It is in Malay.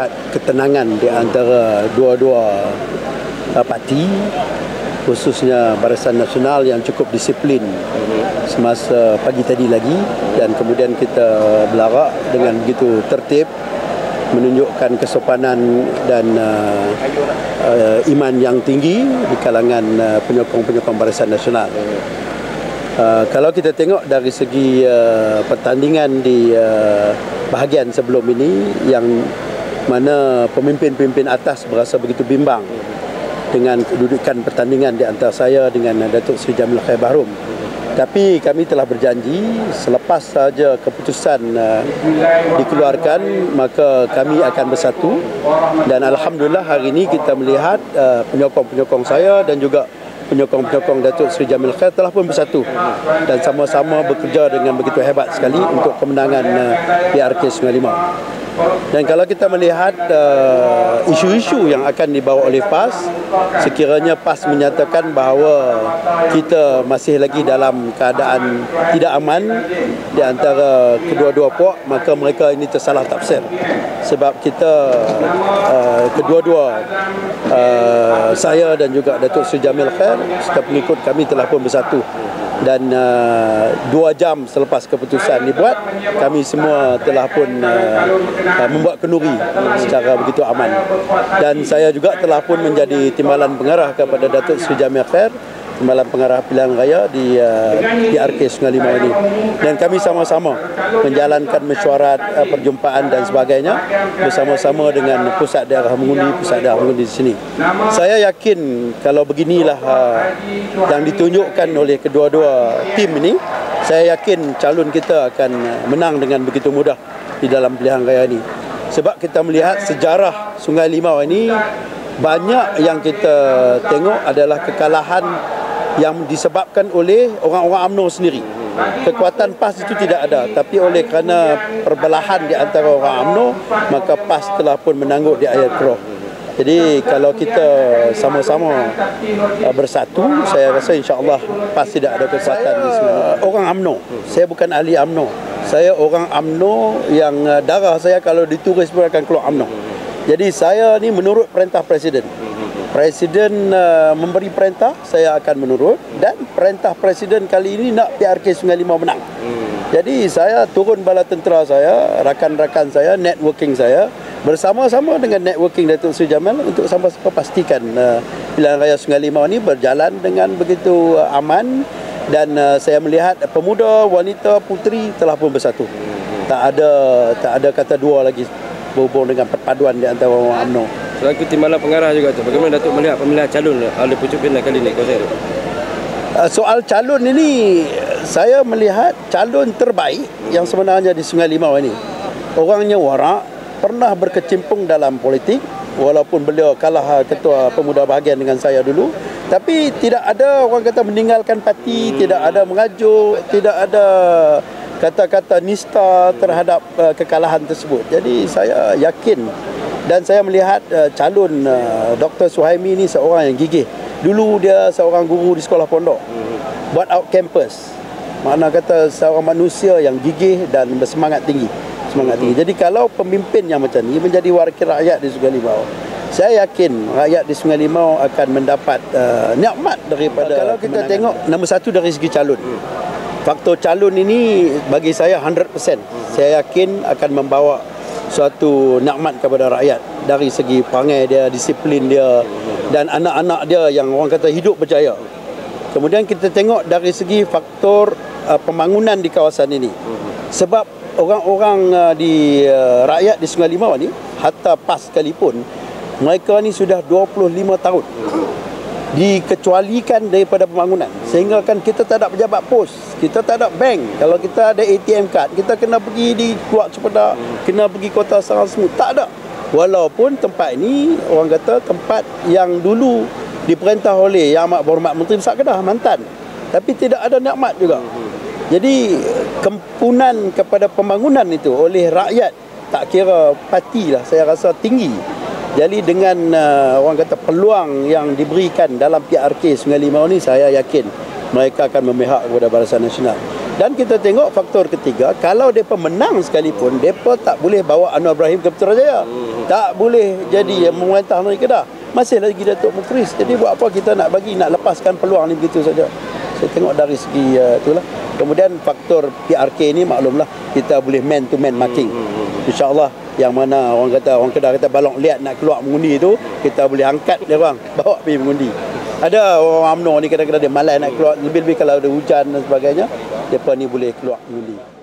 mendapat ketenangan di antara dua-dua parti, khususnya Barisan Nasional yang cukup disiplin semasa pagi tadi lagi, dan kemudian kita berlarak dengan begitu tertib, menunjukkan kesopanan dan iman yang tinggi di kalangan penyokong-penyokong Barisan Nasional. Kalau kita tengok dari segi pertandingan di bahagian sebelum ini, yang mana pemimpin-pemimpin atas berasa begitu bimbang dengan kedudukan pertandingan di antara saya dengan Datuk Seri Jamil Khair Bahrom. Tapi kami telah berjanji selepas saja keputusan dikeluarkan, maka kami akan bersatu. Dan alhamdulillah hari ini kita melihat penyokong-penyokong saya dan juga penyokong-penyokong Datuk Seri Jamil Khair telah pun bersatu dan sama-sama bekerja dengan begitu hebat sekali untuk kemenangan PRK Sungai Limau. Dan kalau kita melihat isu-isu yang akan dibawa oleh PAS, sekiranya PAS menyatakan bahawa kita masih lagi dalam keadaan tidak aman di antara kedua-dua puak, maka mereka ini tersalah tafsir. Sebab kita kedua-dua, saya dan juga Datuk Seri Jamil Khair serta pengikut kami telah pun bersatu. Dan 2 jam selepas keputusan dibuat, kami semua telah pun membuat kenduri secara begitu aman. Dan saya juga telah pun menjadi timbalan pengarah kepada Datuk Seri Jamil Khair, timbalan pengarah pilihan raya di PRK Sungai Limau ini. Dan kami sama-sama menjalankan mesyuarat, perjumpaan dan sebagainya bersama-sama dengan pusat daerah mengundi di sini. Saya yakin kalau beginilah yang ditunjukkan oleh kedua-dua tim ini, saya yakin calon kita akan menang dengan begitu mudah di dalam pilihan raya ini. Sebab kita melihat sejarah Sungai Limau ini, banyak yang kita tengok adalah kekalahan yang disebabkan oleh orang-orang UMNO sendiri. Kekuatan PAS itu tidak ada, tapi oleh kerana perbelahan di antara orang UMNO, maka PAS telah pun menangguk di air keruh. Jadi kalau kita sama-sama bersatu, saya rasa insya-Allah PAS tidak ada kekuatan di sini. Orang UMNO, saya bukan ahli UMNO. Saya orang UMNO yang darah saya kalau dituris pun akan keluar UMNO. Jadi saya ni menurut perintah Presiden. Presiden memberi perintah, saya akan menurut, dan perintah Presiden kali ini nak PRK Sungai Limau menang. Jadi saya turun bala tentera saya, rakan-rakan saya, networking saya, bersama-sama dengan networking Datuk Seri Jamil untuk sama-sama pastikan pilihan raya Sungai Limau ini berjalan dengan begitu aman. Dan saya melihat pemuda, wanita, puteri telah pun bersatu. Tak ada kata dua lagi berhubung dengan perpaduan di antara orang UMNO. Selaku timbalan pengarah juga tu, bagaimana Datuk melihat pemilihan calon oleh pucuk pimpinan kali ini? Soal calon ini, saya melihat calon terbaik yang sebenarnya di Sungai Limau ini, orangnya warak, pernah berkecimpung dalam politik, walaupun beliau kalah ketua pemuda bahagian dengan saya dulu, tapi tidak ada orang kata meninggalkan parti, tidak ada mengajuk, tidak ada kata-kata nista terhadap kekalahan tersebut. Jadi saya yakin dan saya melihat calon Dr. Suhaimi ni seorang yang gigih. Dulu dia seorang guru di sekolah pondok, buat out campus. Makna kata seorang manusia yang gigih dan bersemangat tinggi. Jadi kalau pemimpin yang macam ni menjadi wakil rakyat di Sungai Limau, saya yakin rakyat di Sungai Limau akan mendapat nikmat daripada. Kalau kita tengok nombor satu dari segi calon, faktor calon ini bagi saya 100%. Saya yakin akan membawa suatu nikmat kepada rakyat dari segi perangai dia, disiplin dia, dan anak-anak dia yang orang kata hidup berjaya. Kemudian kita tengok dari segi faktor pembangunan di kawasan ini. Sebab orang-orang di rakyat di Sungai Limau ni, hatta PAS sekalipun, mereka ni sudah 25 tahun dikecualikan daripada pembangunan, sehingga kan kita tak ada pejabat pos, kita tak ada bank. Kalau kita ada ATM card, kita kena pergi di Kuak Cepedak, kena pergi Kota Sarang Semut, tak ada. Walaupun tempat ini orang kata tempat yang dulu diperintah oleh Yang Amat Berhormat Menteri Besar Kedah mantan, tapi tidak ada nikmat juga. Jadi kempunan kepada pembangunan itu oleh rakyat, tak kira parti lah, saya rasa tinggi. Jadi dengan orang kata peluang yang diberikan dalam PRK Sungai Limau ni, saya yakin mereka akan memihak kepada Barisan Nasional. Dan kita tengok faktor ketiga, kalau mereka menang sekalipun, mereka tak boleh bawa Anwar Ibrahim ke Putrajaya. Tak boleh jadi memerintah negeri Kedah. Masih lagi Datuk Mukhris. Jadi buat apa kita nak lepaskan peluang ni begitu saja. Saya tengok dari segi itulah. Kemudian faktor PRK ni maklumlah kita boleh man to man marking. InsyaAllah yang mana orang Kedah kata balok liat nak keluar mengundi tu, kita boleh angkat dia orang, bawa pergi mengundi. Ada orang UMNO ni kadang-kadang dia malas nak keluar, lebih-lebih kalau ada hujan dan sebagainya, mereka ni boleh keluar mengundi.